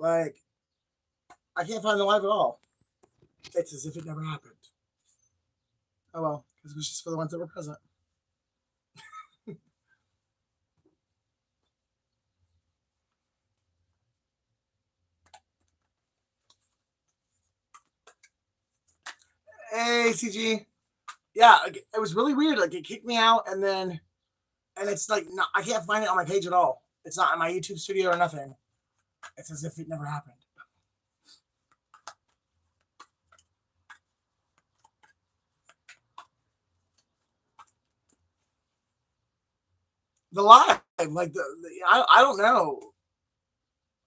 Like, I can't find the live at all. It's as if it never happened. Oh well, because it was just for the ones that were present. Hey, CG. Yeah, it was really weird. Like, it kicked me out, and it's like, no, I can't find it on my page at all. It's not in my YouTube studio or nothing. It's as if it never happened. The live, like I don't know.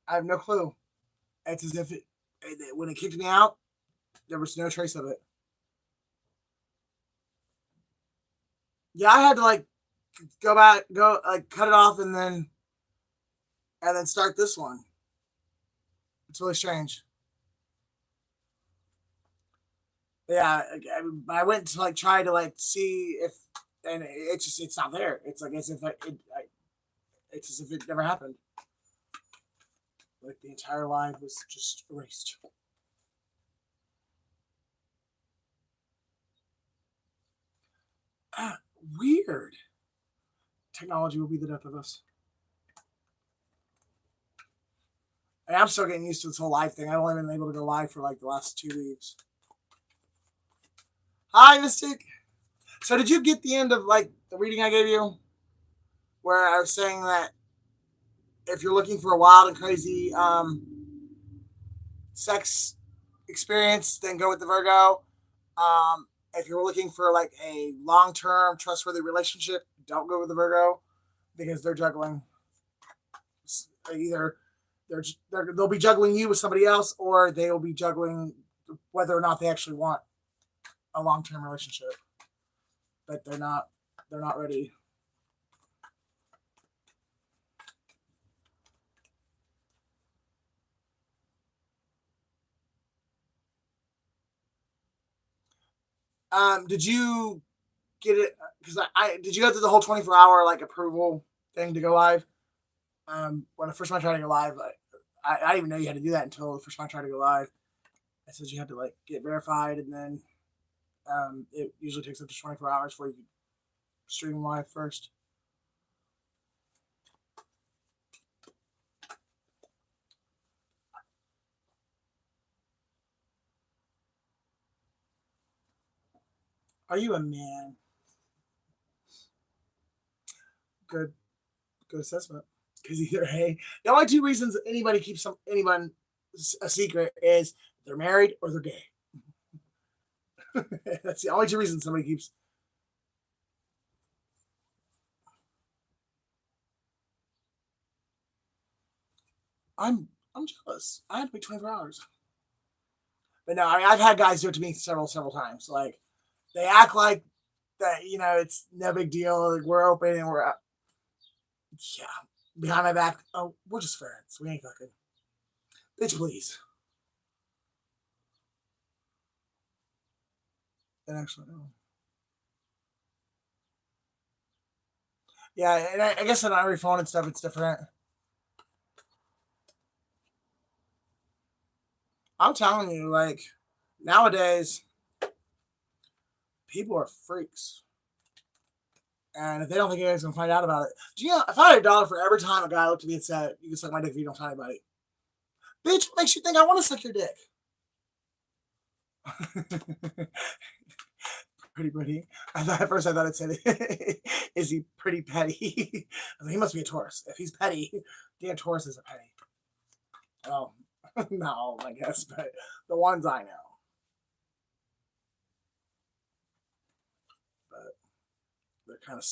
I have no clue. It's as if when it kicked me out, there was no trace of it. Yeah, I had to like go like cut it off, and then start this one. It's really strange. Yeah, I went to like try to like see if, and it's not there. It's like as if it's as if it never happened. Like the entire live was just erased. Ah, weird. Technology will be the death of us. And I'm still getting used to this whole live thing. I've only been able to go live for like the last 2 weeks. Hi, Mystic. So did you get the end of like the reading I gave you? Where I was saying that if you're looking for a wild and crazy sex experience, then go with the Virgo. If you're looking for like a long-term trustworthy relationship, don't go with the Virgo because they're juggling. Either they'll be juggling you with somebody else, or they will be juggling whether or not they actually want a long-term relationship. But they're not ready. Did you get it? Because I did you go through the whole 24-hour like approval thing to go live? When the first time I tried to go live, I didn't even know you had to do that until the first time I tried to go live. I said you had to like get verified, and then it usually takes up to 24 hours before you can stream live first. Are you a man? Good, good assessment. Because either hey, the only two reasons anybody keeps anyone a secret is they're married or they're gay. That's the only two reasons somebody keeps. I'm jealous. I had to wait 24 hours. But no, I mean, I've had guys do it to me several times. Like they act like that, it's no big deal. Like we're open and we're yeah, behind my back. Oh, we're just friends. We ain't fucking. Bitch, please. And actually, no. Yeah, and I guess on every phone and stuff, it's different. I'm telling you, like nowadays, people are freaks. And if they don't think anybody's gonna find out about it, do you know if I had $1 for every time a guy looked at me and said, "You can suck my dick if you don't tell anybody," bitch, what makes you think I want to suck your dick? Pretty. At first I thought it said, "Is he pretty petty?" I was like, he must be a Taurus. If he's petty, damn Taurus is a petty. Oh, no, I guess, but the ones I know. But they're kind of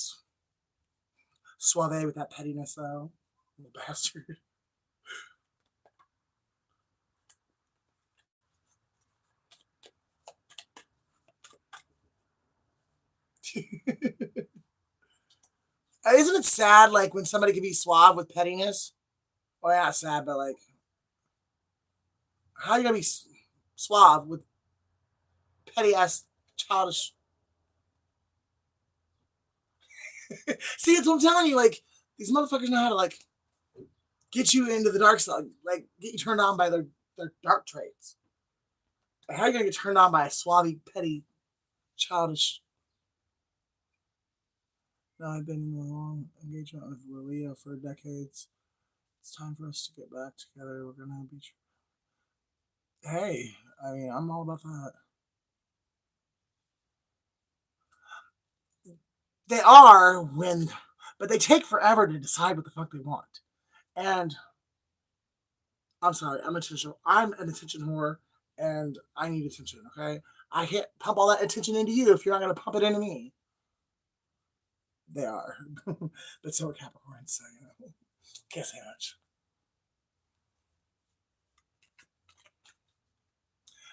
suave with that pettiness, though. Little bastard. Isn't it sad, like, when somebody can be suave with pettiness? Well, yeah, sad, but, like, how are you going to be suave with petty-ass, childish... See, it's what I'm telling you, like, these motherfuckers know how to, like, get you into the dark side, like get you turned on by their dark traits. How are you gonna get turned on by a suave, petty, childish? No, I've been in a long engagement with Leo for decades. It's time for us to get back together. We're gonna be. Hey, I mean, I'm all about that. They are when, but they take forever to decide what the fuck they want. And I'm sorry, I'm an attention whore, and I need attention. Okay, I can't pump all that attention into you if you're not gonna pump it into me. They are, but so are Capricorns. So can't say much.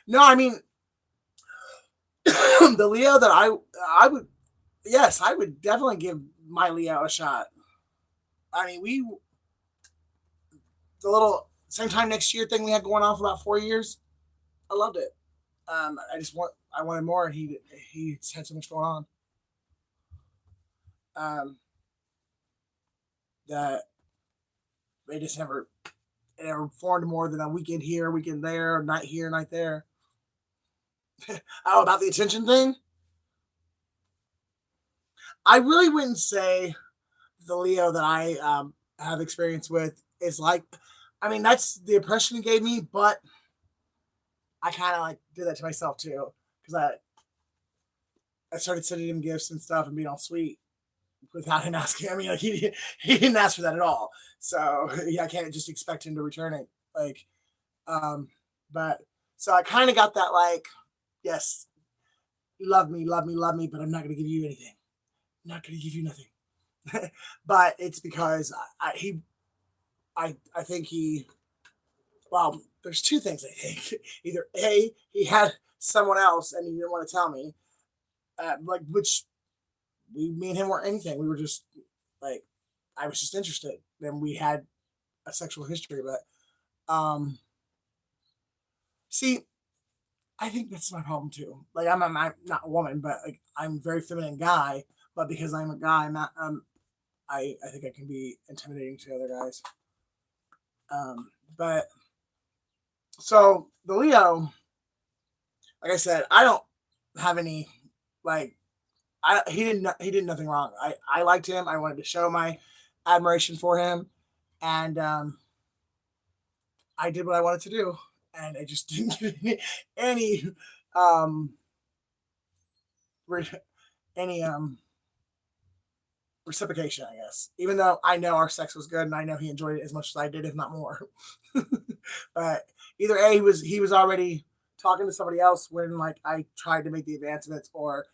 No, I mean the Leo that I would, yes, I would definitely give my Leo a shot. I mean, the little same time next year thing we had going on for about 4 years. I loved it. I wanted more, and he had so much going on. Um, that they just never it never formed more than a weekend here, weekend there, night here, night there. Oh, about the attention thing, I really wouldn't say the Leo that I have experience with is like. I mean, that's the impression he gave me, but I kind of like did that to myself too because I started sending him gifts and stuff and being all sweet without him asking. I mean, like he didn't ask for that at all. So yeah, I can't just expect him to return it. Like, um, but so I kind of got that like, yes, you love me, love me, love me, but I'm not going to give you anything. I'm not going to give you nothing. But it's because I think he. Well, there's two things I think. Either A, he had someone else and he didn't want to tell me, like which me and him weren't anything. We were just like I was just interested. Then we had a sexual history, but see, I think that's my problem too. Like I'm not a woman, but like I'm a very feminine guy. But because I'm a guy, I'm not. I think I can be intimidating to other guys. But so the Leo, like I said, I don't have any like he did nothing wrong. I liked him. I wanted to show my admiration for him, and I did what I wanted to do, and I just didn't get any um re- any reciprocation. I guess, even though I know our sex was good and I know he enjoyed it as much as I did, if not more. But either A, he was already talking to somebody else when like I tried to make the advancements, or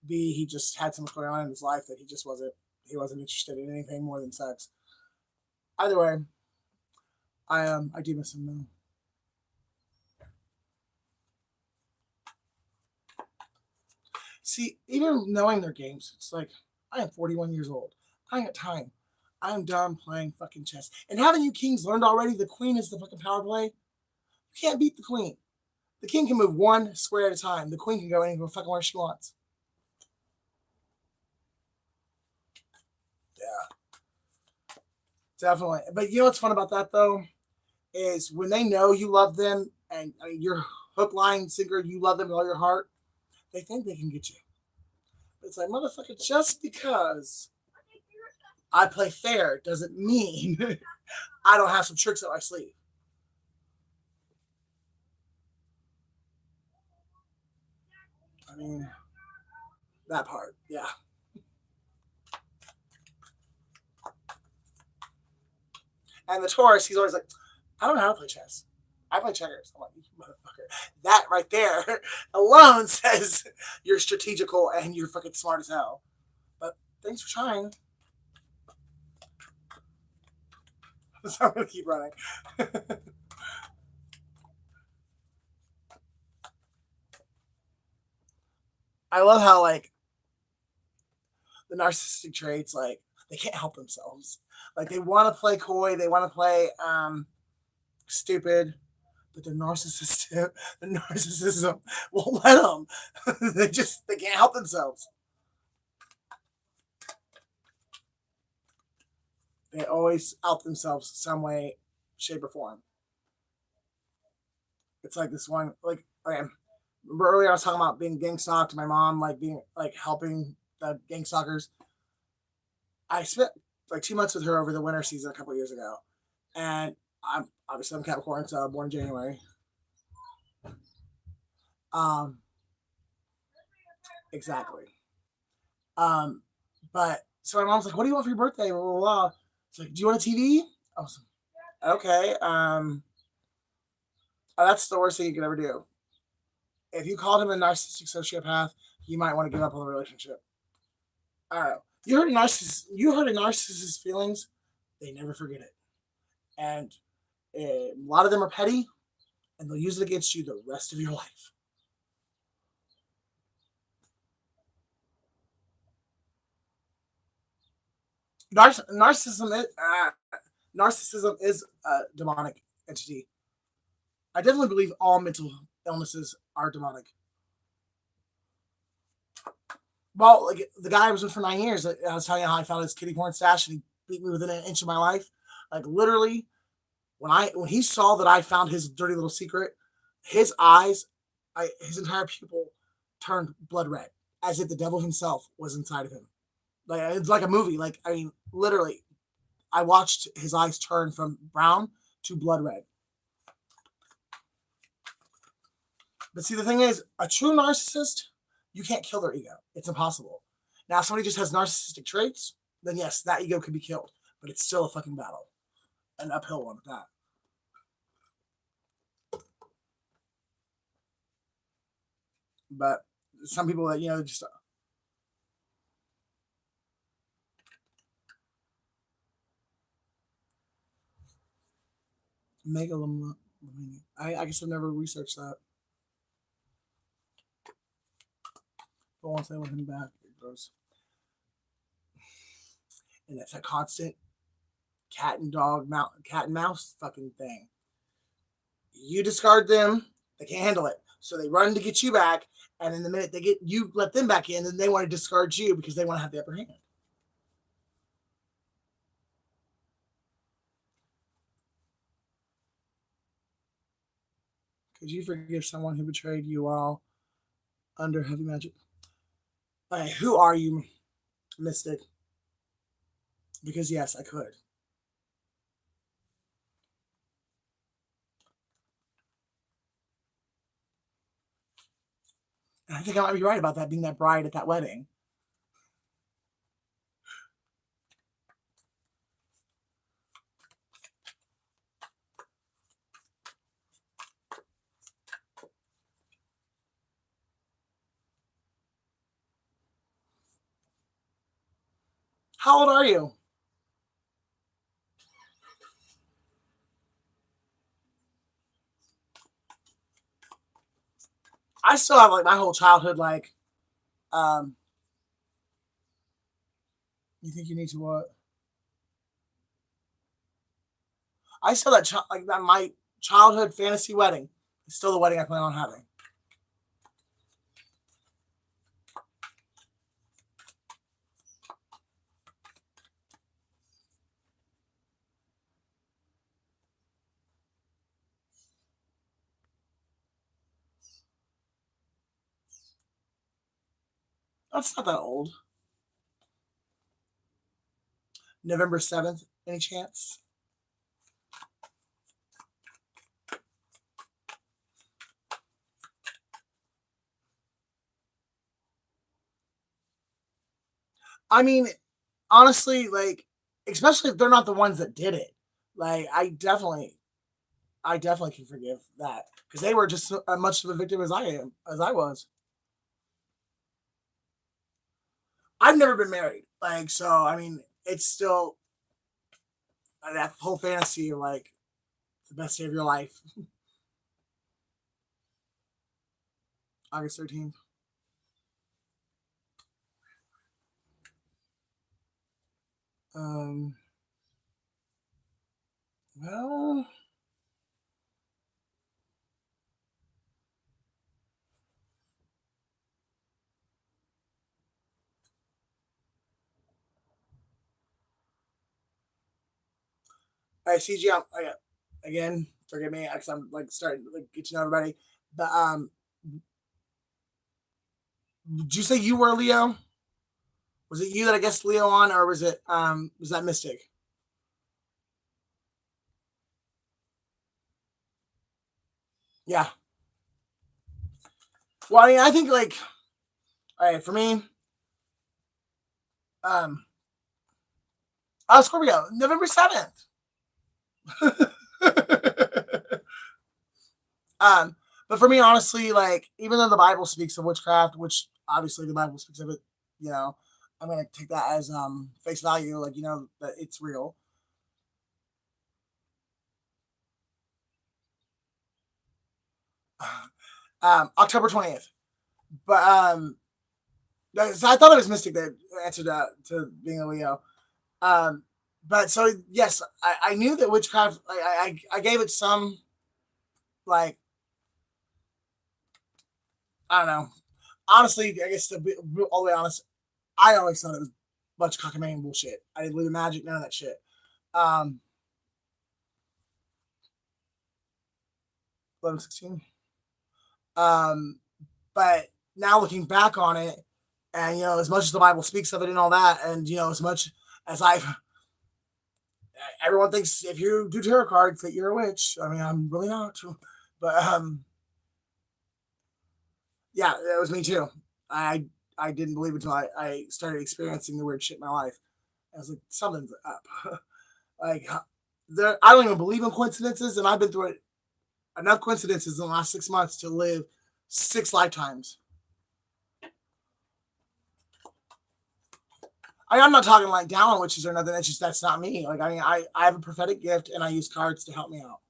B, he just had so much going on in his life that he wasn't interested in anything more than sex. Either way, I do miss him though. See, even knowing their games, it's like I am 41 years old. I ain't got time. I'm done playing fucking chess. And haven't you kings learned already? The queen is the fucking power play. You can't beat the queen. The king can move one square at a time. The queen can go anywhere fucking where she wants. Yeah, definitely. But you know what's fun about that though is when they know you love them and I mean, you're hook, line, sinker, you love them with all your heart. They think they can get you. But it's like motherfucker, just because I play fair doesn't mean I don't have some tricks up my sleeve. I mean, that part, yeah. And the Taurus, he's always like, I don't know how to play chess. I play checkers. I'm like, you motherfucker. That right there alone says you're strategical and you're fucking smart as hell. But thanks for trying. So I'm gonna keep running. I love how like the narcissistic traits, like they can't help themselves. Like they want to play coy, they want to play stupid, but the narcissism, the narcissism won't let them. They can't help themselves. They always out themselves some way shape, or form. It's like this one, like, okay, remember earlier I was talking about being gang stalked, my mom like being like helping the gang stalkers. I spent like 2 months with her over the winter season a couple years ago, and I'm Capricorn, so I'm born in January. Um, exactly. Um, but so my mom's like, "What do you want for your birthday?" Blah blah blah. It's like, "Do you want a TV?" I was like, "Okay." That's the worst thing you could ever do. If you called him a narcissistic sociopath, you might want to give up on the relationship. I don't know. You hurt a narcissist's feelings, they never forget it. And a lot of them are petty, and they'll use it against you the rest of your life. Narcissism narcissism is a demonic entity. I definitely believe all mental illnesses are demonic. Well, like the guy I was with for 9 years, I was telling you how I found his kitty porn stash, and he beat me within an inch of my life. Like literally, when he saw that I found his dirty little secret, his eyes, his entire pupil turned blood red, as if the devil himself was inside of him. Like it's like a movie. Like I mean, literally, I watched his eyes turn from brown to blood red. But see, the thing is, a true narcissist, you can't kill their ego. It's impossible. Now, if somebody just has narcissistic traits, then yes, that ego could be killed. But it's still a fucking battle, an uphill one at that. But some people that just megalom. I guess I've never researched that. But once I want him back, it goes, and that's a constant cat and mouse fucking thing. You discard them, they can't handle it, so they run to get you back. And in the minute they get you, let them back in, then they want to discard you because they want to have the upper hand. Could you forgive someone who betrayed you while under heavy magic? Who are you, Mystic? Because yes, I could. And I think I might be right about that being that bride at that wedding. How old are you? I still have like my whole childhood. Like, um, you think you need to what? I still like that my childhood fantasy wedding is still the wedding I plan on having. That's not that old. November 7th. Any chance? I mean, honestly, like, especially if they're not the ones that did it. Like, I definitely can forgive that because they were just as much of a victim as as I was. I've never been married, like, so I mean, it's still that whole fantasy of like the best day of your life, August 13th. Um, well, I CG. Oh, yeah. again, forgive me because I'm like starting to like, get to know everybody. But did you say you were a Leo? Was it you that I guessed Leo on, or was that Mystic? Yeah. Well, I mean, I think like, all right, for me, um, Scorpio, November 7th. um, but for me, honestly, like, even though the Bible speaks of witchcraft, which obviously the Bible speaks of it, you know, I'm gonna take that as face value, like that it's real. October 20th. But so I thought it was Mystic that answered to being a Leo. Um, but so yes, I knew that witchcraft. I gave it some like I don't know. Honestly, I guess to be all the way honest, I always thought it was a bunch of cockamamie bullshit. I didn't believe in magic, none of that shit. Um, 11, 16. Um, but now looking back on it, and as much as the Bible speaks of it and all that, and as much as everyone thinks if you do tarot cards that you're a witch. I mean, I'm really not, but yeah, that was me too. I didn't believe until I started experiencing the weird shit in my life. I was like, something's up. like, I don't even believe in coincidences, and I've been through enough coincidences in the last 6 months to live 6 lifetimes. I'm not talking like down on witches or nothing. It's just that's not me. Like, I mean, I have a prophetic gift, and I use cards to help me out,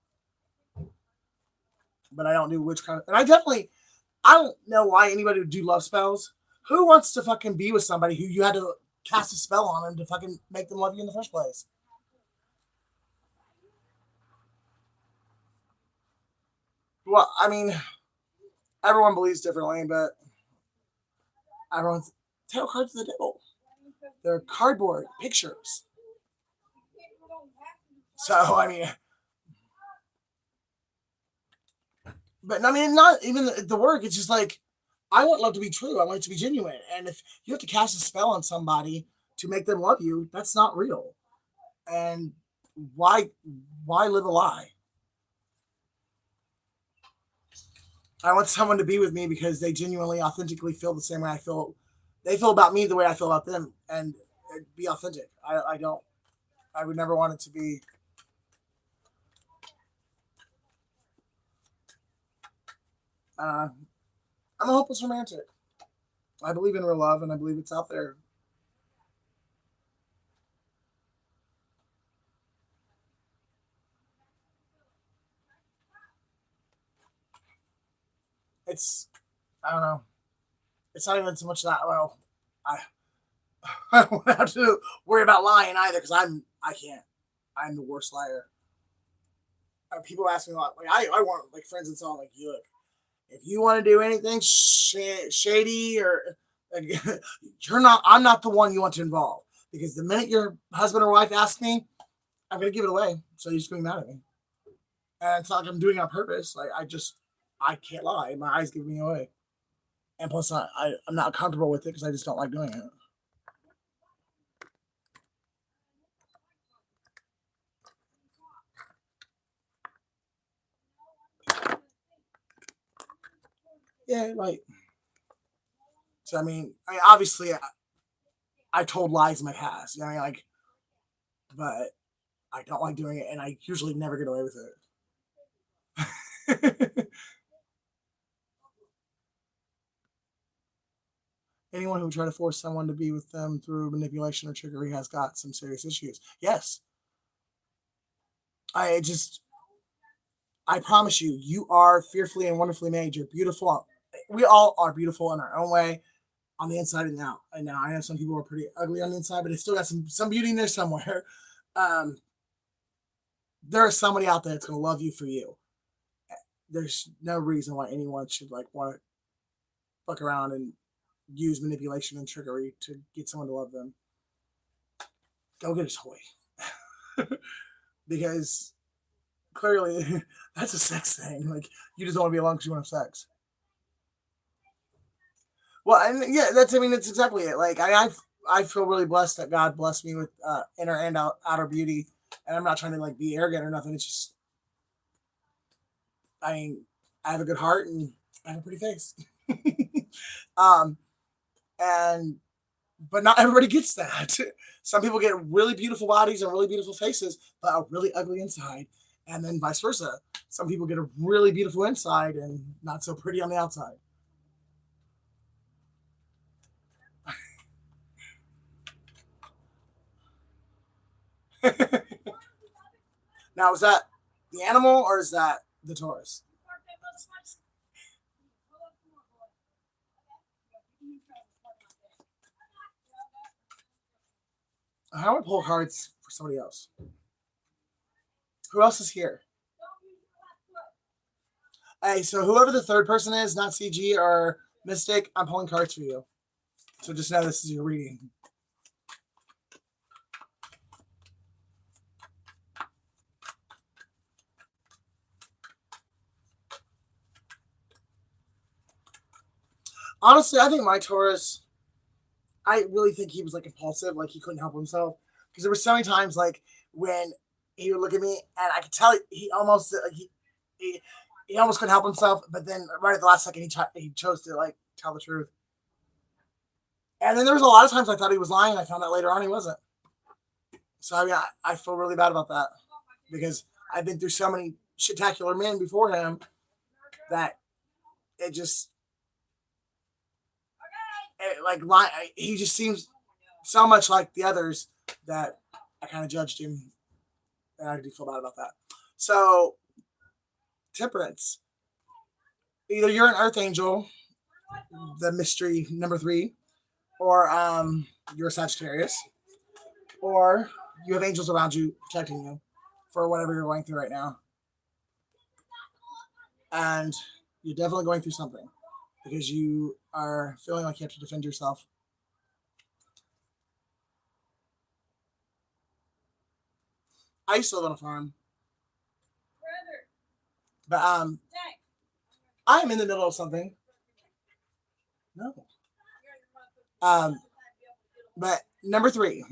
but I don't do witchcraft. And I don't know why anybody would do love spells. Who wants to fucking be with somebody who you had to cast a spell on them to fucking make them love you in the first place? Well, I mean, everyone believes differently, but everyone's tarot cards of the devil. They're cardboard pictures. So I mean, but I mean, not even the work. It's just like I want love to be true. I want it to be genuine. And if you have to cast a spell on somebody to make them love you, that's not real. And why why live a lie? I want someone to be with me because they genuinely, authentically feel the same way I feel. They feel about me the way I feel about them, and be authentic. I don't. I would never want it to be. Uh, I'm a hopeless romantic. I believe in real love, and I believe it's out there. It's. I don't know. It's not even so much that. Well, I. I don't have to worry about lying either because I can't. I'm the worst liar. People ask me a lot. Like I want like friends and so on. Like you look, if you want to do anything shady or like, you're not, I'm not the one you want to involve because the minute your husband or wife asks me, I'm gonna give it away. So you're just gonna be mad at me, and it's not like I'm doing it on purpose. Like I can't lie. My eyes give me away, and plus I'm not comfortable with it because I just don't like doing it. Yeah, like so. I mean, obviously I told lies in my past. You know, what I mean, like, but I don't like doing it, and I usually never get away with it. Anyone who would try to force someone to be with them through manipulation or trickery has got some serious issues. Yes, I just, I promise you, you are fearfully and wonderfully made. You're beautiful. We all are beautiful in our own way, on the inside and out. And now I know some people are pretty ugly on the inside, but they still got some beauty in there somewhere. Um, there is somebody out there that's going to love you for you. There's no reason why anyone should like want to fuck around and use manipulation and trickery to get someone to love them. Go get a toy because Clearly, that's a sex thing. Like you just want to be alone because you want to have sex. Well, and yeah, that's. I mean, that's exactly it. Like I feel really blessed that God blessed me with inner and outer beauty, and I'm not trying to like be arrogant or nothing. It's just, I mean, I have a good heart and I have a pretty face. um, and but not everybody gets that. Some people get really beautiful bodies and really beautiful faces, but a really ugly inside, and then vice versa. Some people get a really beautiful inside and not so pretty on the outside. Now, is that the animal or is that the Taurus? How do I pull cards for somebody else? Who else is here? Hey, so whoever the third person is, not CG or Mystic, I'm pulling cards for you. So just know this is your reading. Honestly, I think my Taurus, I really think he was like impulsive, like he couldn't help himself. Because there were so many times like when he would look at me and I could tell he almost like he, he almost couldn't help himself, but then right at the last second he chose to like tell the truth. And then there was a lot of times I thought he was lying. I found out later on he wasn't. So I mean, I feel really bad about that because I've been through so many spectacular men before him that it just like he just seems so much like the others that I kind of judged him, and I do feel bad about that. So temperance, either you're an earth angel, the mystery number three, or you're a Sagittarius, or you have angels around you protecting you for whatever you're going through right now, and you're definitely going through something because you are feeling like you have to defend yourself. I used to live on a farm, but I'm in the middle of something. No. Um, but number three,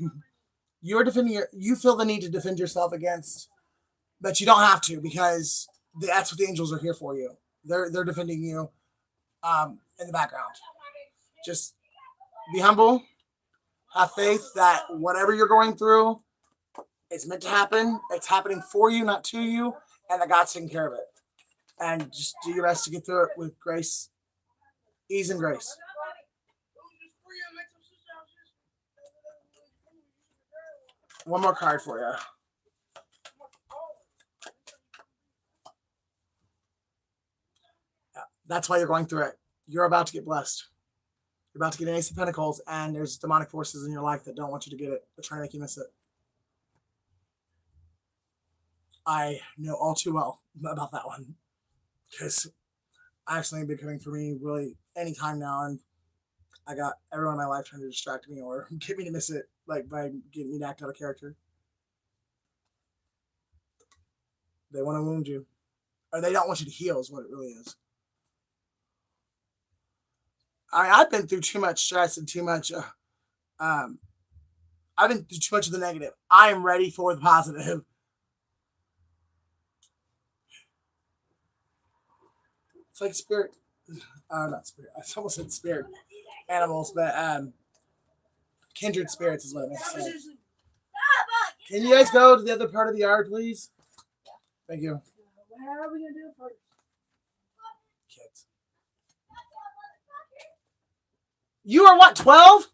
you're defending you feel the need to defend yourself against, but you don't have to because that's what the angels are here for you. They're defending you in the background. Just be humble, have faith that whatever you're going through, it's meant to happen. It's happening for you, not to you, and that God's taking care of it. And just do your best to get through it with grace, ease, and grace. One more card for you. Yeah, that's why you're going through it. You're about to get blessed. You're about to get an Ace of Pentacles, and there's demonic forces in your life that don't want you to get it. They're trying to make you miss it. I know all too well about that one because I've been coming for me really any time now, and I got everyone in my life trying to distract me or get me to miss it, like by getting me to act out of character. They want to wound you, or they don't want you to heal. Is what it really is. I've been through too much stress and too much. Um, I've been through too much of the negative. I am ready for the positive. It's like spirit, not spirit. I almost said spirit animals, but kindred spirits is what I meant to say. Can you guys go to the other part of the yard, please? Thank you. How are we gonna do it first? Kids. You are what, 12?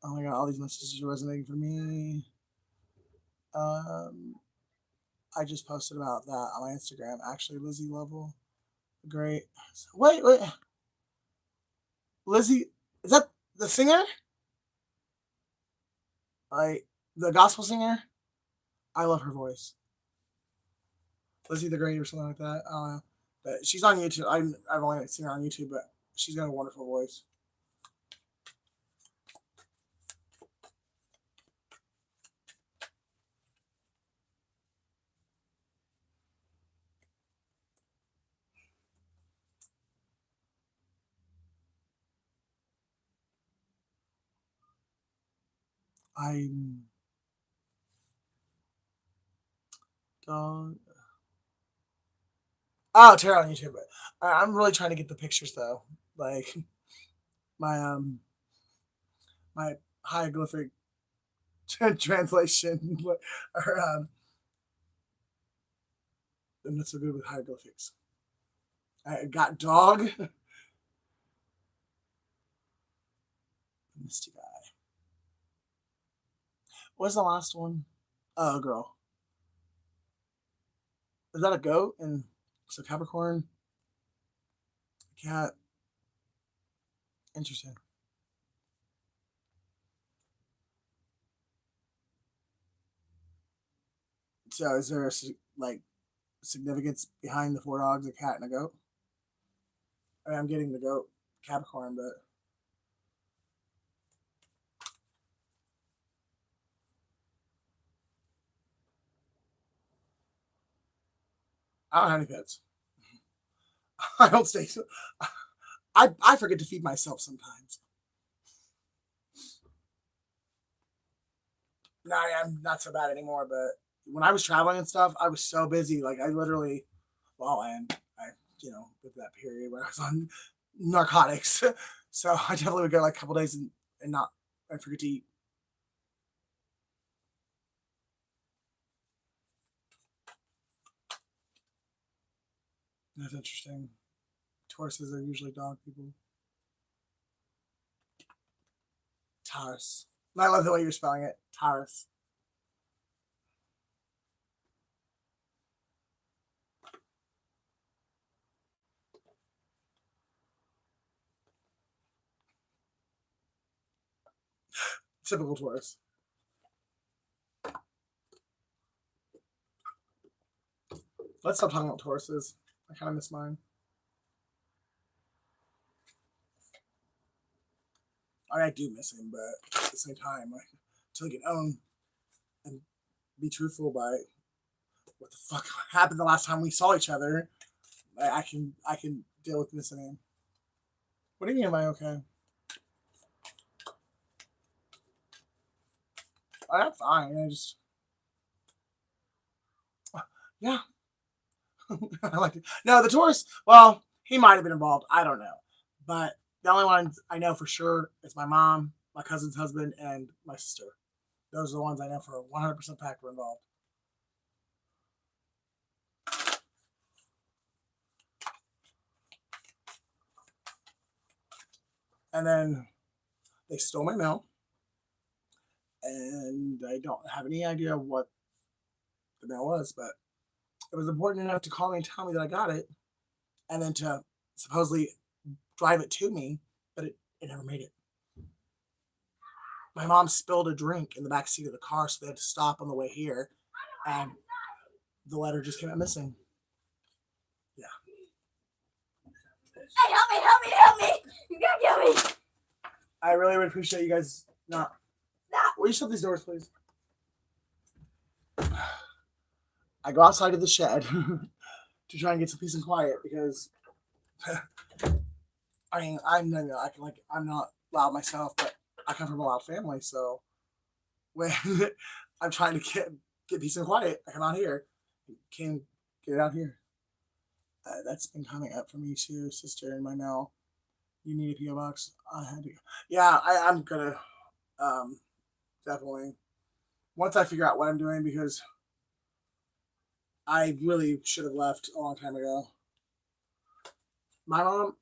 Oh my god, all these messages are resonating for me. I just posted about that on my Instagram. Actually, Lizzie Level. Great. Wait. Lizzie, is that the singer? Like the gospel singer? I love her voice. Lizzie the Great or something like that. I don't know. But she's on YouTube. I've only seen her on YouTube, but she's got a wonderful voice. I'm dog. Oh, Tara on YouTube. I'm really trying to get the pictures though. Like my my hieroglyphic translation, or I'm not so good with hieroglyphics. I got dog. Misty guy. What's the last one? Oh, girl. Is that a goat? And so Capricorn, cat. Interesting. So is there a like significance behind the four dogs, a cat, and a goat? I mean, I'm getting the goat Capricorn, but I don't have any pets. I don't stay. I forget to feed myself sometimes. No, I'm not so bad anymore. But when I was traveling and stuff, I was so busy. Like I literally, well, and I, with that period where I was on narcotics, so I definitely would go like a couple days and not and forget to eat. That's interesting. Tauruses are usually dog people. Taurus. I love the way you're spelling it. Taurus. Typical Taurus. Let's stop talking about Tauruses. I kind of miss mine. I mean, I do miss him, but at the same time, like, until he can own and be truthful by what the fuck happened the last time we saw each other, I can deal with missing him. What do you mean? Am I okay? I'm fine. I just yeah. I like it. No, the Taurus. Well, he might have been involved. I don't know, but the only ones I know for sure is my mom, my cousin's husband, and my sister. Those are the ones I know for 100% fact were involved. And then they stole my mail, and I don't have any idea what the mail was, but it was important enough to call me and tell me that I got it, and then to supposedly drive it to me, but it never made it. My mom spilled a drink in the back seat of the car, so they had to stop on the way here, and the letter just came out missing. Yeah. Hey, help me, help me, help me! You gotta get me! I really would appreciate you guys not. Will you shut these doors, please? I go outside of the shed to try and get some peace and quiet because I mean I'm not loud myself, but I come from a loud family, so when I'm trying to get peace and quiet, I come out here. Can't get it out here. That's been coming up for me too, sister, in my mail. You need a PO box. I had to. Yeah, I'm gonna definitely once I figure out what I'm doing because I really should have left a long time ago. My mom,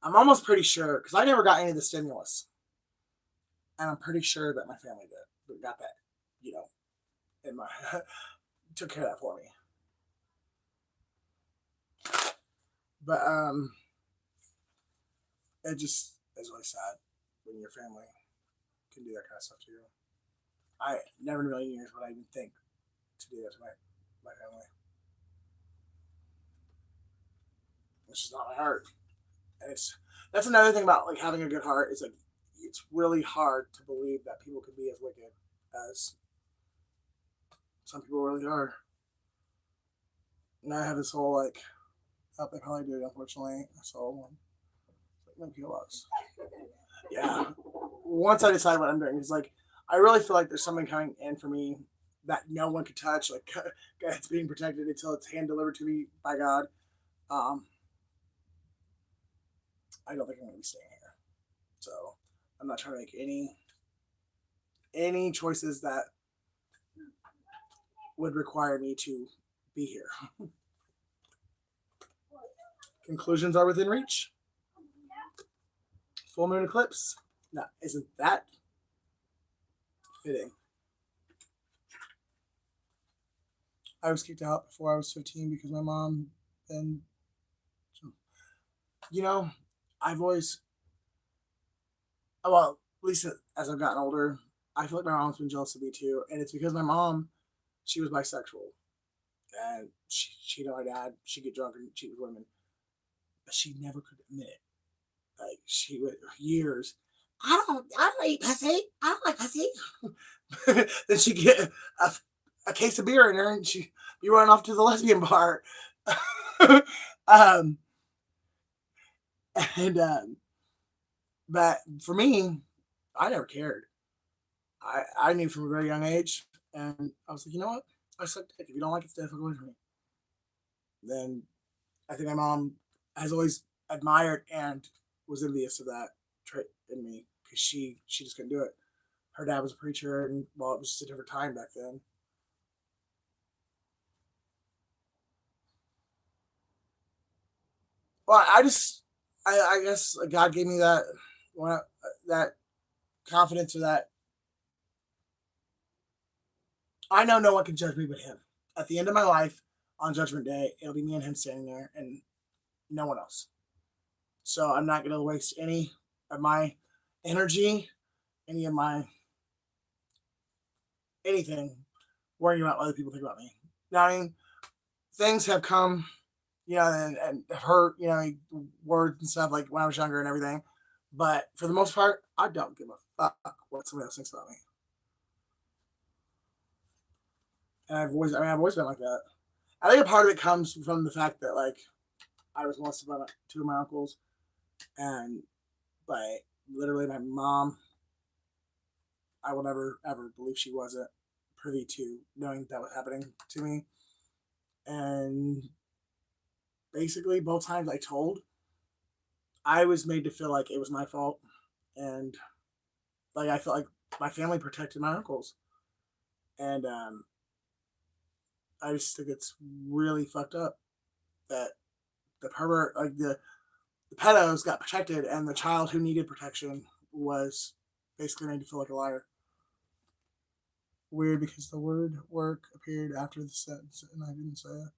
I'm almost pretty sure because I never got any of the stimulus, and I'm pretty sure that my family did. Got that, you know, in my took care of that for me. But it just is really sad when your family can do that kind of stuff to you. I never in a million years would I even think to do that to my family. It's just not my heart. And it's that's another thing about like having a good heart is like it's really hard to believe that people could be as wicked as some people really are. And I have this whole like oh, they probably do, unfortunately. I saw one. Like no POX. Yeah. Once I decide what I'm doing, it's like I really feel like there's something coming in for me that no one can touch. Like it's being protected until it's hand delivered to me by God. Um, I don't think I'm going to be staying here. So I'm not trying to make any choices that would require me to be here. Conclusions are within reach. Full moon eclipse. Now, isn't that fitting? I was kicked out before I was 15 because my mom then, you know, I've always, well, at least as I've gotten older, I feel like my mom's been jealous of me too. And it's because my mom, she was bisexual. And she cheated on my dad. She'd get drunk and cheat with women. But she never could admit it. Like, she would, years, I don't eat pussy. I don't like pussy. Then she'd get a case of beer in her and she'd be running off to the lesbian bar. um, and, but for me, I never cared. I knew from a very young age, and I was like, you know what? I suck dick. If you don't like it, stay the fuck away from me. Then I think my mom has always admired and was envious of that trait in me because she just couldn't do it. Her dad was a preacher, and well, it was just a different time back then. Well, I guess God gave me that that confidence, or that I know no one can judge me but Him. At the end of my life, on Judgment Day, it'll be me and Him standing there, and no one else. So I'm not going to waste any of my energy, any of my anything worrying about what other people think about me. Now, I mean, things have come, and have hurt, words and stuff like when I was younger and everything. But for the most part, I don't give a fuck what somebody else thinks about me. And I've always been like that. I think a part of it comes from the fact that like I was molested by two of my uncles, and by literally my mom. I will never ever believe she wasn't privy to knowing that was happening to me. And basically, both times I told, I was made to feel like it was my fault, and like I felt like my family protected my uncles, and I just think it's really fucked up that the pervert, like the pedos, got protected, and the child who needed protection was basically made to feel like a liar. Weird because the word work appeared after the sentence, and I didn't say it.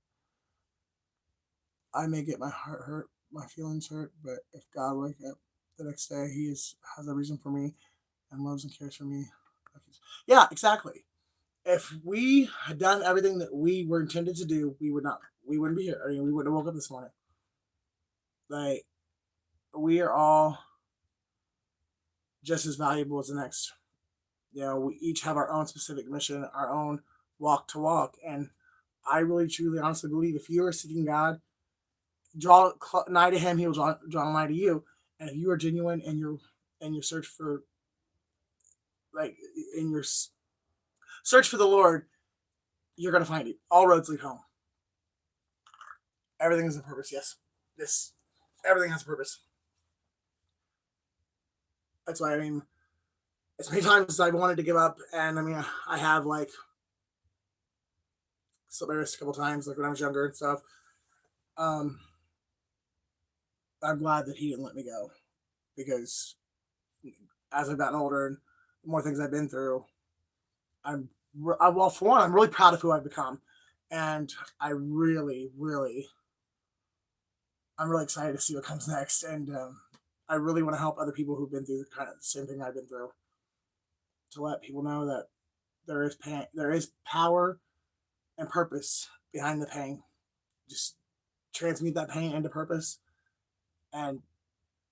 I may get my heart hurt, my feelings hurt, but if God wake up the next day, has a reason for me and loves and cares for me. Yeah, exactly. If we had done everything that we were intended to do, we wouldn't be here. I mean, we wouldn't have woke up this morning. Like, we are all just as valuable as the next. We each have our own specific mission, our own walk to walk. And I really, truly, honestly believe if you are seeking God, draw nigh to Him, He will draw nigh to you. And if you are genuine in your search for, like, in your search for the Lord, you're gonna find it. All roads lead home. Everything has a purpose. Yes, everything has a purpose. That's why, I mean, as many times as I've wanted to give up, and I mean, I have like slipped my wrist a couple times, like when I was younger and stuff. Um, I'm glad that He didn't let me go, because as I've gotten older and the more things I've been through, well, for one, I'm really proud of who I've become, and I'm really excited to see what comes next, and I really want to help other people who've been through the kind of the same thing I've been through, to let people know that there is pain, there is power and purpose behind the pain. Just transmute that pain into purpose, and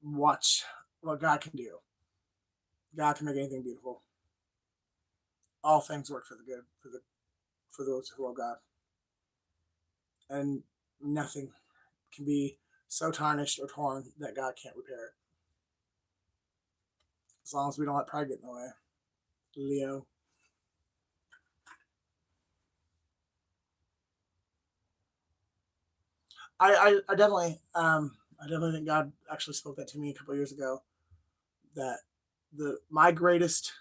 watch what God can do. God can make anything beautiful. All things work for the good for those who love God, and nothing can be so tarnished or torn that God can't repair it. As long as we don't let pride get in the way. Leo. I definitely think God actually spoke that to me a couple years ago. That my greatest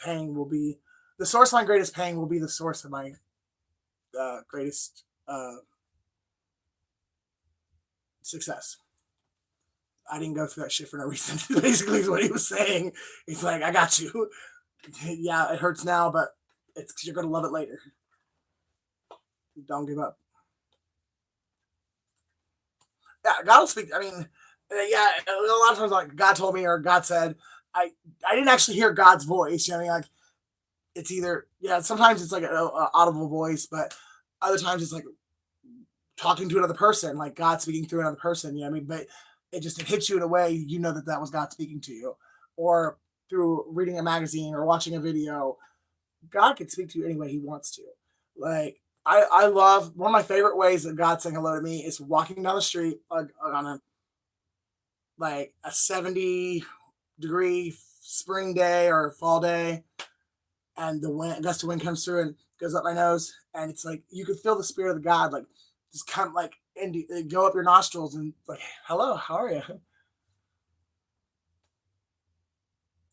pain will be the source of my greatest pain will be the source of my greatest success. I didn't go through that shit for no reason. Basically, is what he was saying. He's like, I got you. Yeah, it hurts now, but you're gonna love it later. Don't give up. Yeah, God will speak. I mean, yeah, a lot of times like God told me or God said. I didn't actually hear God's voice. You know, what I mean, like it's either sometimes it's like a audible voice, but other times it's like talking to another person, like God speaking through another person. You know what I mean? But it hits you in a way you know that was God speaking to you, or through reading a magazine or watching a video. God can speak to you any way He wants to. Like I love one of my favorite ways that God's saying hello to me is walking down the street on a 70-degree spring day or fall day, and the wind, a gust of wind comes through and goes up my nose, and it's like you could feel the spirit of God like just come like and go up your nostrils and like, hello, how are you?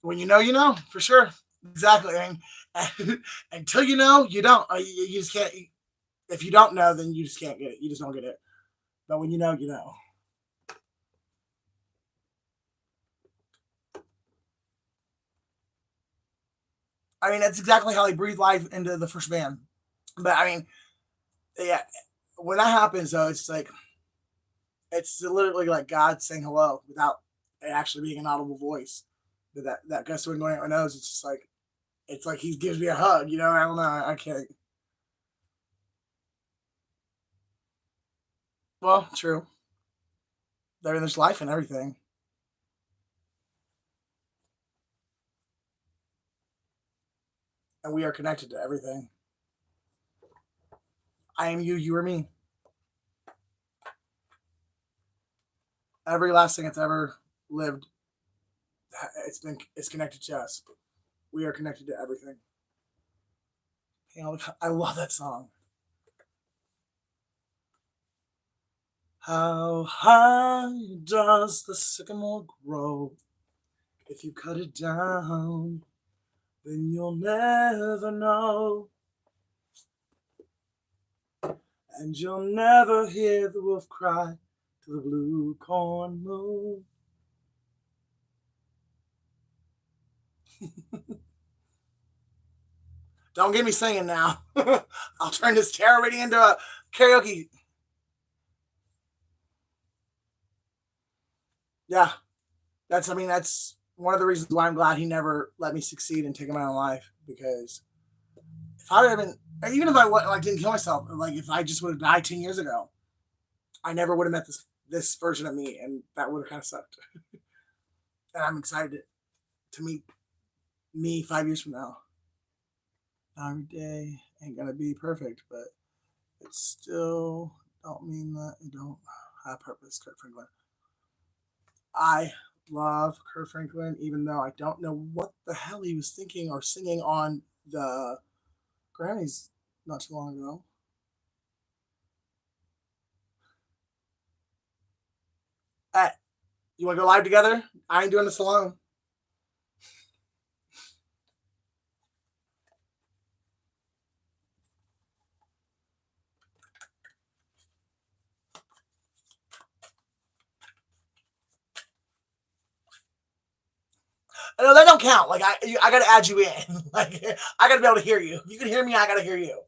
When you know for sure, exactly. And until you know, you don't. You just can't. If you don't know, then you just can't get it. You just don't get it. But when you know, you know. I mean, that's exactly how He breathed life into the first man. But I mean, yeah, when that happens, though, it's literally like God saying hello without it actually being an audible voice. But that gust of wind going out my nose, it's like He gives me a hug. You know, I don't know, I can't. Well, true. There's life and everything, and we are connected to everything. I am you, you are me. Every last thing that's ever lived, it's connected to us. We are connected to everything. You know, I love that song. How high does the sycamore grow? If you cut it down, then you'll never know. And you'll never hear the wolf cry to the blue corn moon. Don't get me singing now. I'll turn this tarot reading into a karaoke. Yeah, that's one of the reasons why I'm glad He never let me succeed in taking my own life. Because if I had been, even if I didn't kill myself, like if I just would have died 10 years ago, I never would have met this version of me, and that would have kind of sucked. And I'm excited to meet me 5 years from now. Every day ain't gonna be perfect, but it still don't mean that it don't have purpose. Kirk Franklin. I love Kirk Franklin, even though I don't know what the hell he was thinking or singing on the Grammys not too long ago. You want to go live together? I ain't doing this alone. No, that don't count. Like I gotta add you in. Like I gotta be able to hear you. If you can hear me, I gotta hear you.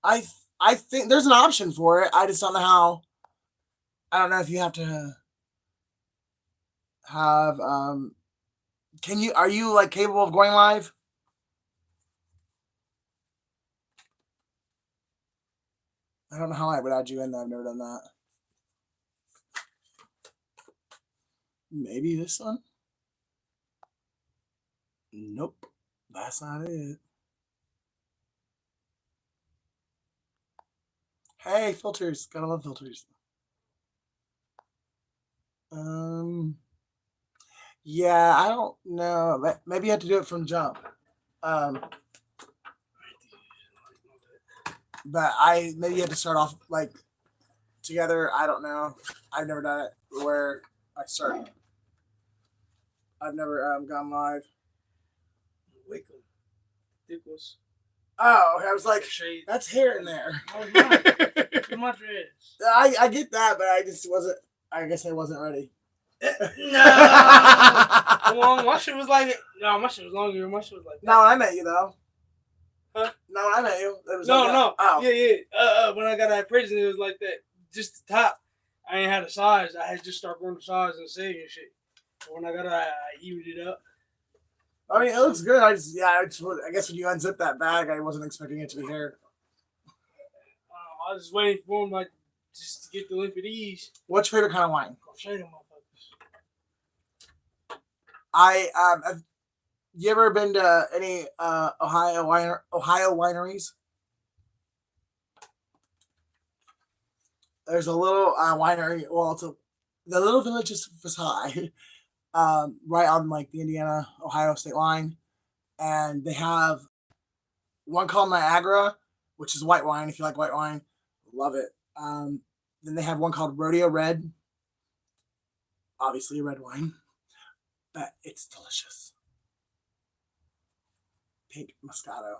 I I think there's an option for it. I just don't know how. I don't know if you have to have. Can you? Are you like capable of going live? I don't know how I would add you in. Though. I've never done that. Maybe this one. Nope. That's not it. Hey, filters. Gotta love filters. Um, yeah, I don't know. Maybe you have to do it from jump. Um, but I maybe you have to start off like together. I don't know. I've never done it where I start. I've never gone live. Wickham. Dickles. Oh, I was like, Shade. that's hair in there. Oh, it's not. It's my dress. I get that, but I just wasn't. I guess I wasn't ready. No. Well, my shit was like no, my shit was longer. My shit was like that. No, I met you though. Huh? No, I met you. It was No, like that. no. Oh. Yeah. When I got out of prison, it was like that. Just the top. I ain't had a size. I had just started growing the size and saying and shit. But when I got out, I evened it up. I mean, it looks good. I guess when you unzip that bag, I wasn't expecting it to be hair. I was just waiting for him, like, just to get the lymphedema. What's your favorite kind of wine? I'll show you them motherfuckers. Have you ever been to any Ohio wineries? There's a little winery. Well, the little village is Versailles, right on like the Indiana Ohio state line, and they have one called Niagara, which is white wine. If you like white wine, love it. Then they have one called Rodeo Red, obviously a red wine, but it's delicious. Pink Moscato,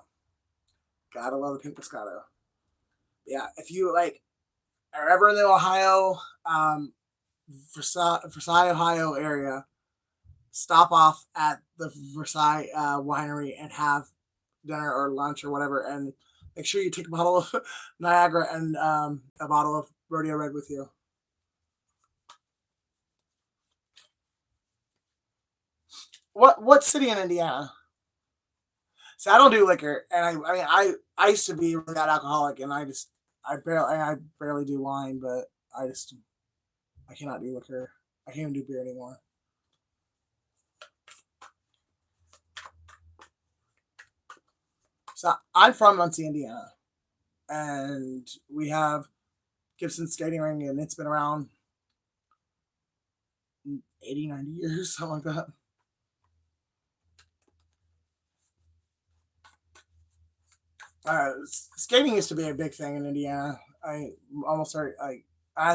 gotta love the pink Moscato. Yeah, if you like are ever in the Ohio, Versailles, Ohio area, stop off at the Versailles winery and have dinner or lunch or whatever, and make sure you take a bottle of Niagara and a bottle of Rodeo Red with you. What city in Indiana? See, I don't do liquor, and I used to be really that alcoholic, and I barely do wine, but I cannot do liquor. I can't even do beer anymore. So I'm from Muncie, Indiana, and we have Gibson skating ring, and it's been around 80, 90 years, something like that. Skating used to be a big thing in Indiana. I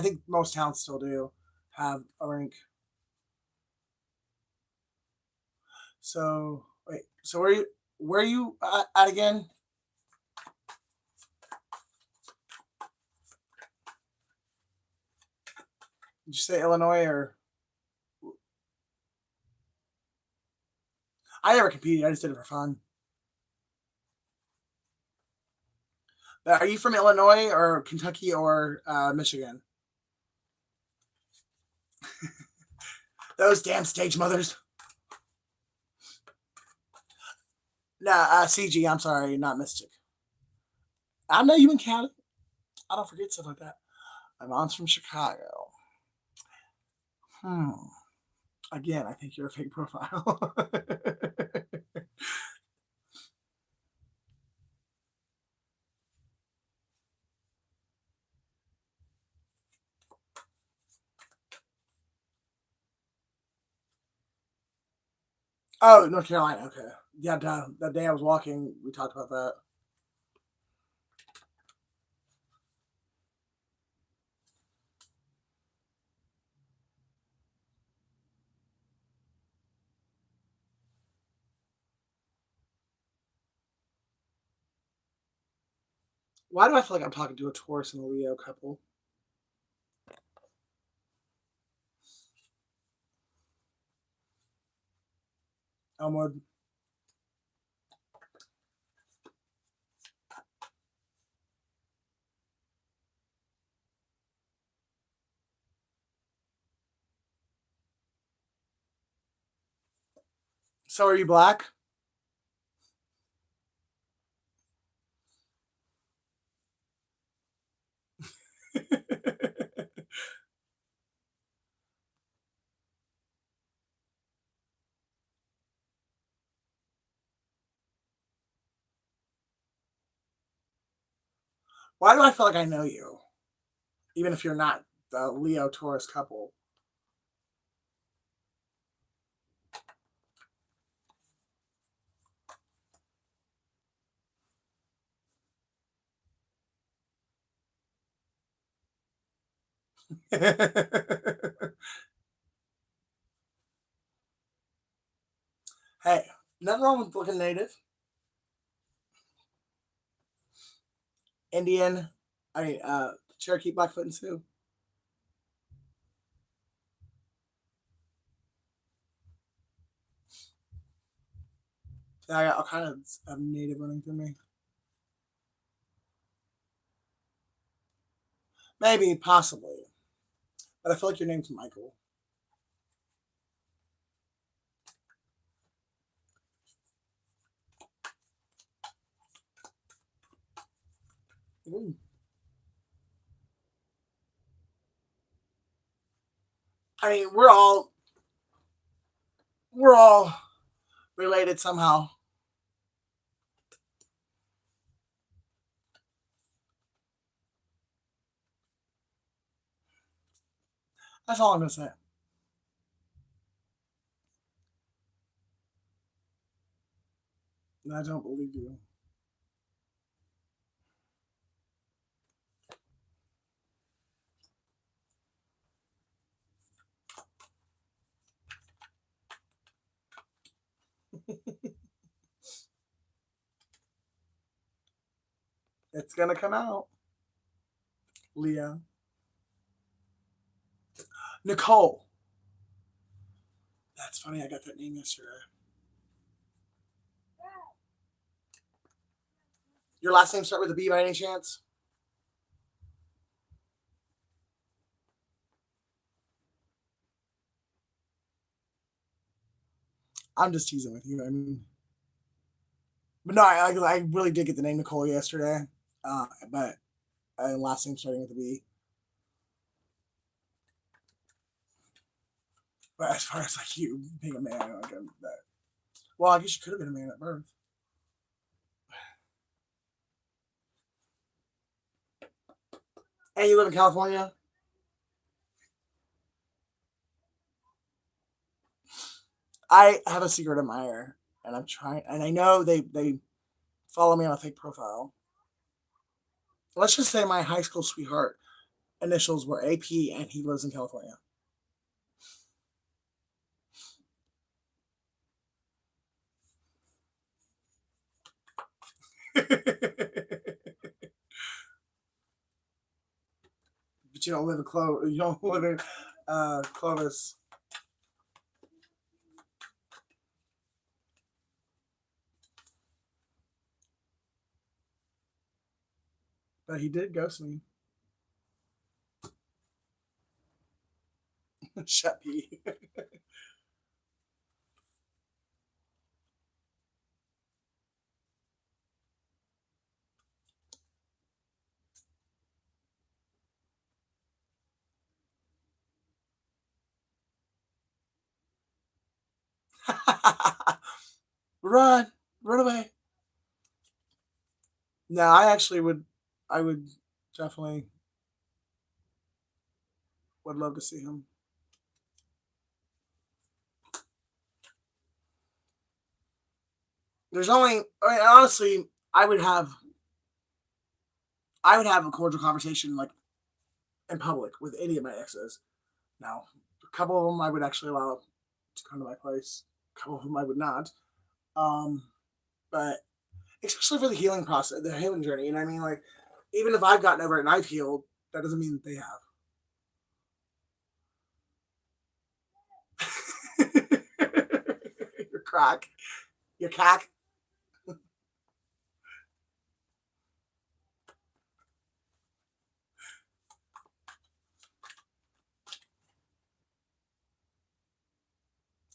think most towns still do have a rink. So wait, so where are you at again? Did you say Illinois or? I never competed. I just did it for fun. Are you from Illinois or Kentucky or Michigan? Those damn stage mothers. Nah, CG. I'm sorry, not Mystic. I know you in Cali. I don't forget stuff like that. My mom's from Chicago. Again, I think you're a fake profile. Oh, North Carolina. Okay. Yeah, that day I was walking, we talked about that. Why do I feel like I'm talking to a Taurus and a Leo couple? Elmwood. So are you black? Why do I feel like I know you? Even if you're not the Leo Taurus couple. Hey, nothing wrong with looking native. Indian, Cherokee, Blackfoot, and Sioux. Yeah, I got all kinds of native running through me. Maybe, possibly. But I feel like your name's Michael. Ooh. I mean, we're all related somehow. That's all I'm gonna say. I don't believe you. It's gonna come out. Leah. Nicole. That's funny. I got that name yesterday. Your last name start with a B by any chance? I'm just teasing with you. I mean, but no, I really did get the name Nicole yesterday. But last name starting with a B. But as far as like you being a man, like that. Well, I guess you could have been a man at birth. And you live in California? I have a secret admirer, and I'm trying, and I know they follow me on a fake profile. Let's just say my high school sweetheart initials were AP, and he lives in California. But you don't live in You don't live in Clovis. But he did ghost me. Shut me. Run, run away. No, I actually would. I would definitely would love to see him. There's only. I mean, honestly, I would have a cordial conversation like in public with any of my exes. Now, a couple of them I would actually allow to come to my place. A couple of them I would not. Um, but especially for the healing process, the healing journey. You know what I mean? Like, even if I've gotten over it and I've healed, that doesn't mean that they have. Your crack, your cack.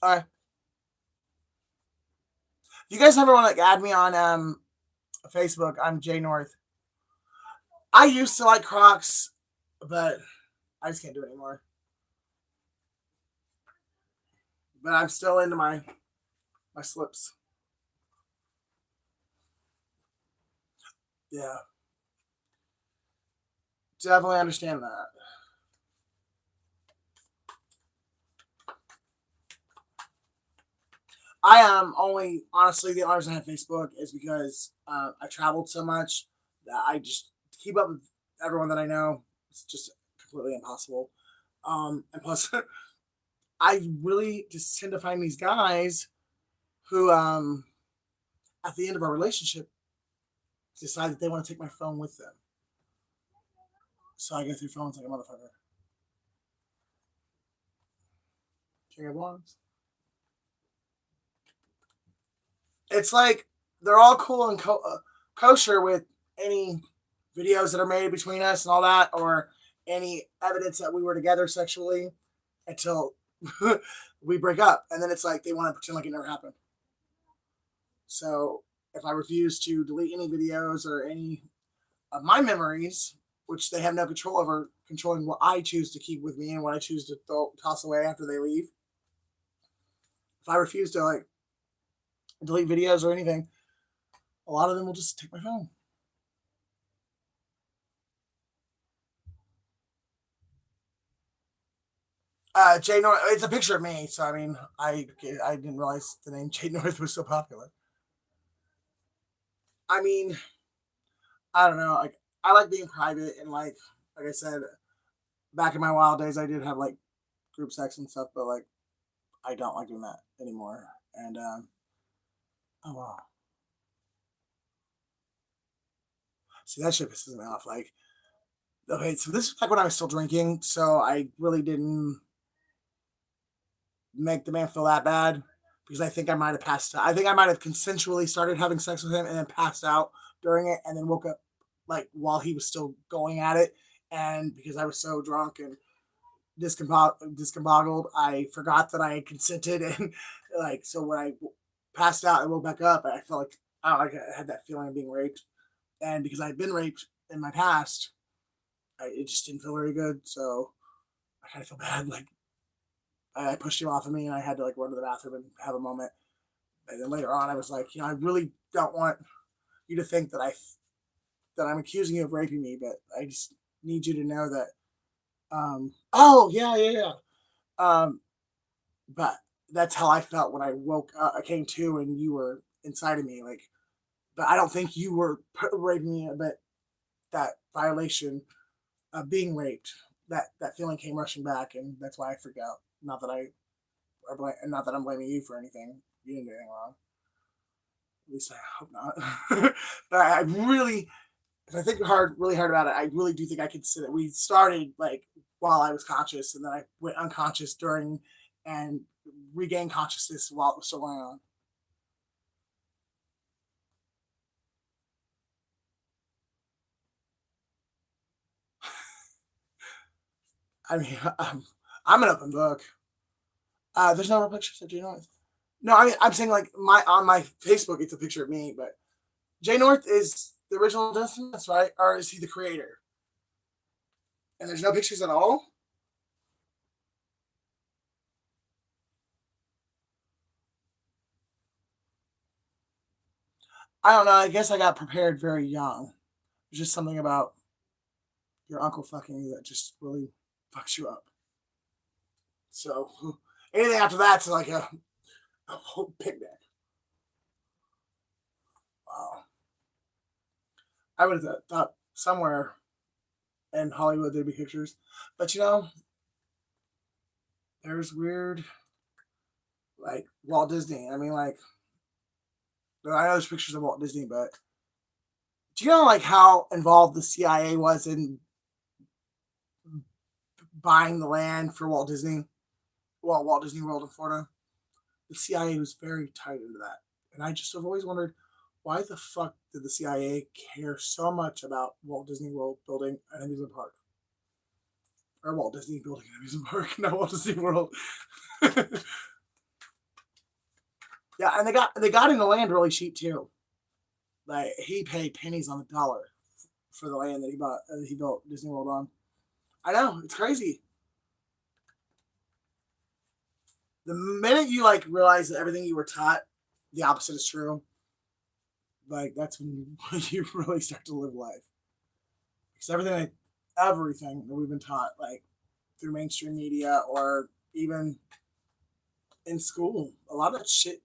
All right. If you guys ever want to like, add me on Facebook, I'm Jay North. I used to like Crocs, but I just can't do it anymore. But I'm still into my slips. Yeah. definitely understand that. I am only, honestly, the only reason I have Facebook is because I traveled so much that I just keep up with everyone that I know. It's just completely impossible. And plus, I really just tend to find these guys who, at the end of our relationship, decide that they want to take my phone with them. So I go through phones like a motherfucker. King of Wands. It's like they're all cool and kosher with any videos that are made between us and all that, or any evidence that we were together sexually until we break up. And then it's like they want to pretend like it never happened. So if I refuse to delete any videos or any of my memories, which they have no control over, controlling what I choose to keep with me and what I choose to toss away after they leave. If I refuse to like delete videos or anything, a lot of them will just take my phone. Jay North, it's a picture of me, so I mean, I didn't realize the name Jay North was so popular. I mean, I don't know. Like, I like being private, and like I said, back in my wild days, I did have like group sex and stuff, but like, I don't like doing that anymore. And oh wow, see that shit pisses me off. Like, okay, so this is like when I was still drinking, so I really didn't make the man feel that bad because I think I might have passed out. I think I might have consensually started having sex with him and then passed out during it and then woke up like while he was still going at it. And because I was so drunk and discombobulated, I forgot that I had consented. And like, so when I passed out and woke back up, I felt like, I don't know, like I had that feeling of being raped. And because I had been raped in my past, it just didn't feel very good. So I kind of feel bad. Like, I pushed him off of me and I had to like run to the bathroom and have a moment. And then later on, I was like, I really don't want you to think that I'm accusing you of raping me, but I just need you to know that. Oh yeah. But that's how I felt when I woke up. I came to and you were inside of me, like. But I don't think you were raping me, but that violation of being raped, that feeling came rushing back, and that's why I freaked out. Not that I'm blaming you for anything. You didn't do anything wrong. At least I hope not. But I really, if I think really hard about it, I really do think I could say that we started like while I was conscious, and then I went unconscious during and regained consciousness while it was still going on. I mean, I'm an open book. There's no real pictures of Jay North. No, I mean, I'm saying like on my Facebook, it's a picture of me, but Jay North is the original Justin, that's right, or is he the creator? And there's no pictures at all. I don't know. I guess I got prepared very young. There's just something about your uncle fucking you that just really fucks you up. So anything after that's like a whole picnic. Wow. I would have thought somewhere in Hollywood there'd be pictures, but there's weird like Walt Disney. I mean, like I know there's pictures of Walt Disney, but do you know like how involved the CIA was in buying the land for Walt Disney? Well, Walt Disney World in Florida. The CIA was very tight into that. And I just have always wondered why the fuck did the CIA care so much about Walt Disney World building an amusement park? Or Walt Disney building an amusement park, not Walt Disney World. Yeah, and they got in the land really cheap too. Like he paid pennies on the dollar for the land that he built Disney World on. I know, it's crazy. The minute you like realize that everything you were taught, the opposite is true. Like that's when you really start to live life. Because everything everything that we've been taught, like through mainstream media or even in school. A lot of that shit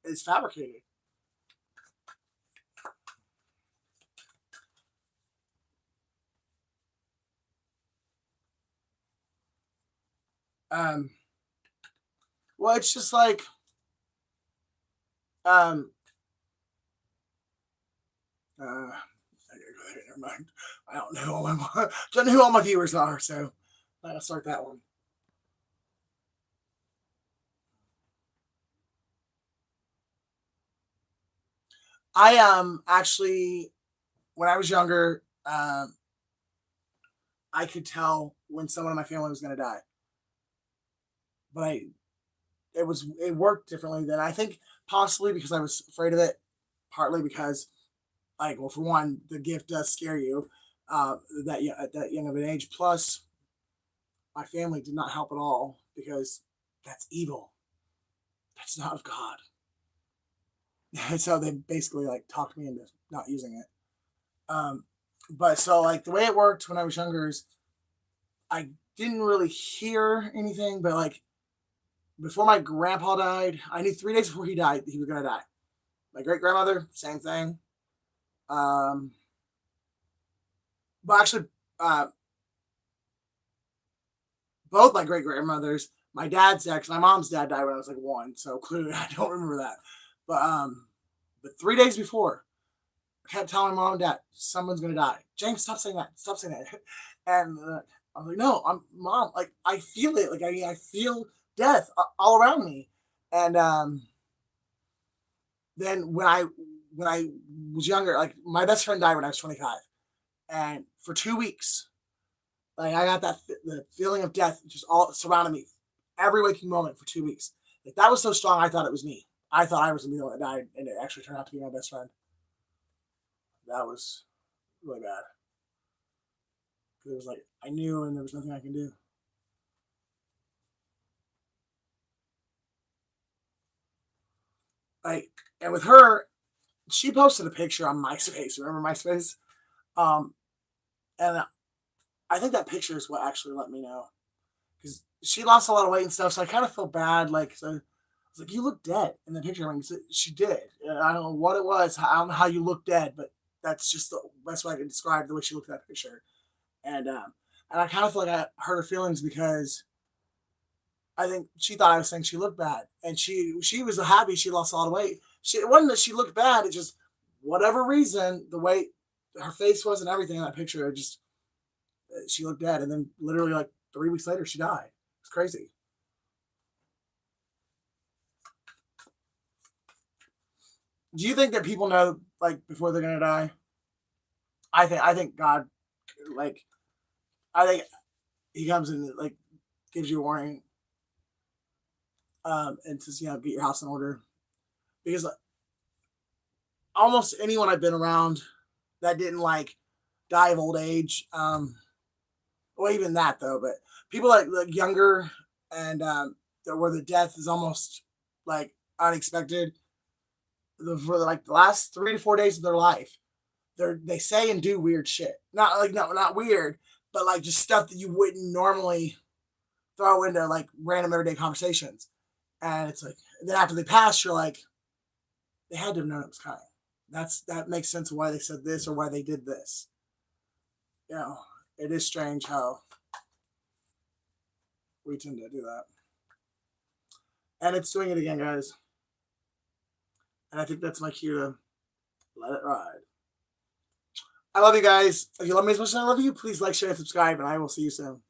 is fabricated. Um, well, it's just like, um, I gotta go there, never mind. I don't know who all my, don't know who all my viewers are, so I'll start that one. I actually, when I was younger, I could tell when someone in my family was going to die, but it worked differently than I think, possibly because I was afraid of it, partly because, like, well, for one, the gift does scare you at that young of an age. Plus, my family did not help at all because that's evil. That's not of God. So they basically like talked me into not using it. Um, but so like the way it worked when I was younger is I didn't really hear anything, but like before my grandpa died, I knew 3 days before he died he was gonna die. My great grandmother, same thing. Um, but actually, uh, both my great grandmothers, my dad's dad, because my mom's dad died when I was like one, so clearly I don't remember that. But 3 days before, I kept telling my mom and dad, someone's gonna die. James, stop saying that. Stop saying that. And I was like, no, I'm mom. Like I feel it. Like I feel death all around me. And then when I was younger, like my best friend died when I was 25, and for 2 weeks, like I got the feeling of death just all surrounding me, every waking moment for 2 weeks. Like that was so strong, I thought it was me. I thought I was the one that died, and it actually turned out to be my best friend. That was really bad. It was like I knew, and there was nothing I can do. Like, and with her, she posted a picture on MySpace. Remember MySpace? Um, and I think that picture is what actually let me know because she lost a lot of weight and stuff. So I kind of felt bad. Like, so I was like, "You look dead" in the picture. I mean, she did. I don't know what it was. I don't know how you look dead, but that's just the best way I can describe the way she looked at that picture. And and I kind of feel like I hurt her feelings because I think she thought I was saying she looked bad, and she was happy she lost a lot of weight. It wasn't that she looked bad; it just whatever reason the way her face was and everything in that picture, it just she looked dead, and then literally like 3 weeks later she died. It's crazy. Do you think that people know like before they're gonna die? I think God, like I think He comes and like gives you a warning, and says get your house in order because almost anyone I've been around that didn't like die of old age. Well, even that though, but people like younger and where the death is almost like unexpected. For like the last 3 to 4 days of their life, they say and do weird shit. Not like no, not weird, but like just stuff that you wouldn't normally throw into like random everyday conversations. And it's like then after they pass, you're like, they had to have known it was coming. That makes sense of why they said this or why they did this. You know, it is strange how we tend to do that. And it's doing it again, guys. And I think that's my cue to let it ride. I love you guys. If you love me as much as I love you, please like, share, and subscribe, and I will see you soon.